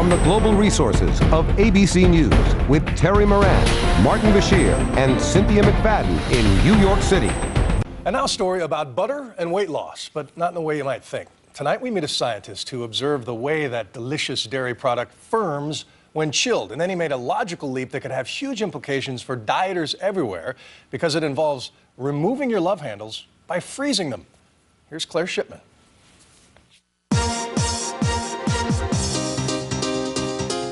from the global resources of ABC News with Terry Moran, Martin Bashir, and Cynthia McFadden in New York City. And now a story about butter and weight loss, but not in the way you might think. Tonight we meet a scientist who observed the way that delicious dairy product firms when chilled. And then he made a logical leap that could have huge implications for dieters everywhere because it involves removing your love handles by freezing them. Here's Claire Shipman.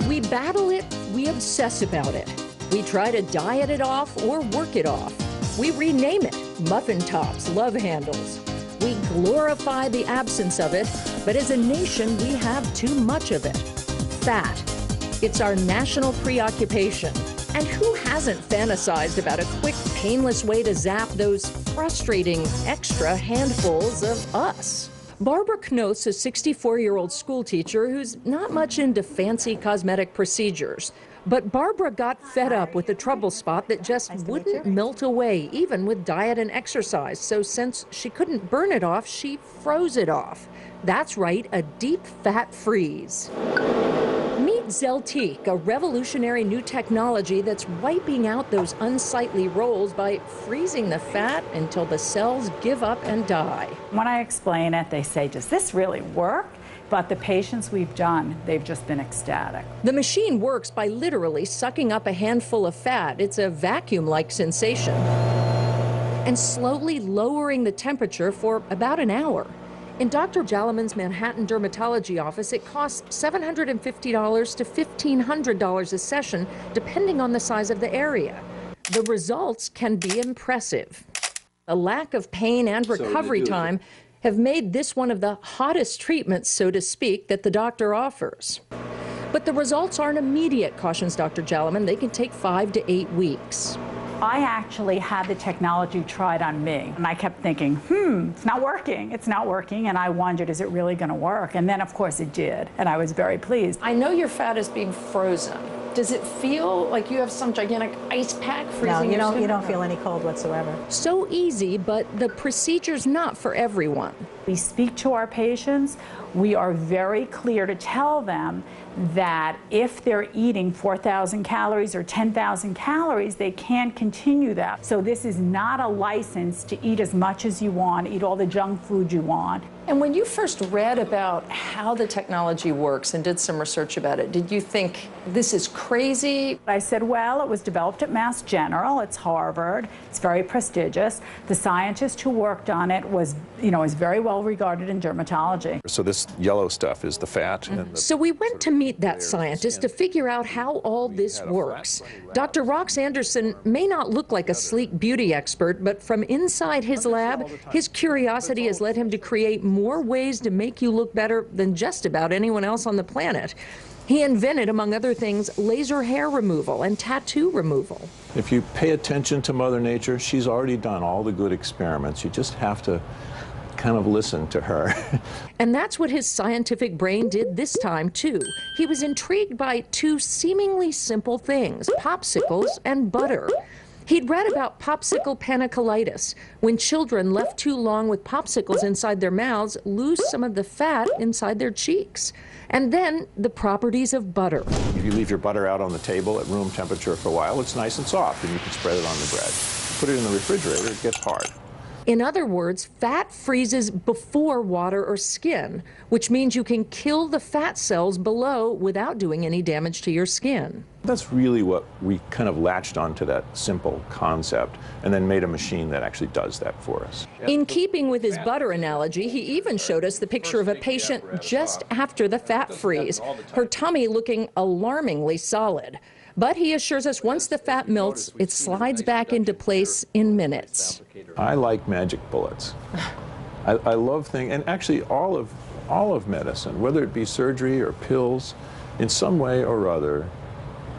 We battle it, we obsess about it. We try to diet it off or work it off. We rename it muffin tops, love handles. We glorify the absence of it, but as a nation, we have too much of it. Fat. It's our national preoccupation. And who hasn't fantasized about a quick, painless way to zap those frustrating extra handfuls of us? Barbara Knoth's a 64-year-old school teacher who's not much into fancy cosmetic procedures. But Barbara got fed up with the trouble spot that just wouldn't melt away, even with diet and exercise. So since she couldn't burn it off, she froze it off. That's right, a deep fat freeze. Meet Zeltique, a revolutionary new technology that's wiping out those unsightly rolls by freezing the fat until the cells give up and die. When I explain it, they say, does this really work? But the patients we've done, they've just been ecstatic. The machine works by literally sucking up a handful of fat. It's a vacuum-like sensation. And slowly lowering the temperature for about an hour. In Dr. Jalaman's Manhattan dermatology office, it costs $750 to $1,500 a session, depending on the size of the area. The results can be impressive. A lack of pain and recovery time have made this one of the hottest treatments, so to speak, that the doctor offers. But the results aren't immediate, cautions Dr. Jalaman. They can take 5 to 8 weeks. I actually had the technology tried on me, and I kept thinking, it's not working, and I wondered, is it really going to work? And then, of course, it did, and I was very pleased. I know your fat is being frozen. Does it feel like you have some gigantic ice pack freezing? No, you don't feel any cold whatsoever. So easy, but the procedure's not for everyone. We speak to our patients. We are very clear to tell them that if they're eating 4,000 calories or 10,000 calories, they can't continue that. So this is not a license to eat as much as you want, eat all the junk food you want. And when you first read about how the technology works and did some research about it, did you think this is crazy? I said, well, it was developed at Mass General. It's Harvard. It's very prestigious. The scientist who worked on it was, is very well regarded in dermatology. So this yellow stuff is the fat. And so we went to meet that scientist to figure out how all this works. Dr. Rox Anderson may not look like a sleek beauty expert, but from inside his lab, his curiosity has led him to create more ways to make you look better than just about anyone else on the planet. He invented, among other things, laser hair removal and tattoo removal. If you pay attention to Mother Nature, she's already done all the good experiments. You just have to kind of listen to her. And that's what his scientific brain did this time, too. He was intrigued by two seemingly simple things, popsicles and butter. He'd read about popsicle panicolitis, when children left too long with popsicles inside their mouths lose some of the fat inside their cheeks. And then the properties of butter. If you leave your butter out on the table at room temperature for a while, it's nice and soft, and you can spread it on the bread. Put it in the refrigerator, it gets hard. In other words, fat freezes before water or skin, which means you can kill the fat cells below without doing any damage to your skin. That's really what we kind of latched onto, that simple concept, and then made a machine that actually does that for us. In keeping with his butter analogy, he even showed us the picture of a patient just after the fat freeze, her tummy looking alarmingly solid. But he assures us once the fat melts, it slides back into place in minutes. I like magic bullets. I love things, and actually all of medicine, whether it be surgery or pills, in some way or other,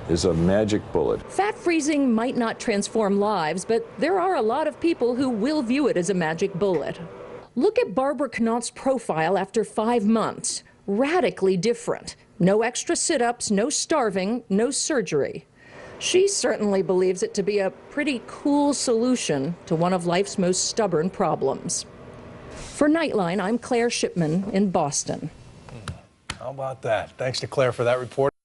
is a magic bullet. Fat freezing might not transform lives, but there are a lot of people who will view it as a magic bullet. Look at Barbara Knoth's profile after 5 months. Radically different. No extra sit-ups, no starving, no surgery. She certainly believes it to be a pretty cool solution to one of life's most stubborn problems. For Nightline, I'm Claire Shipman in Boston. How about that? Thanks to Claire for that report.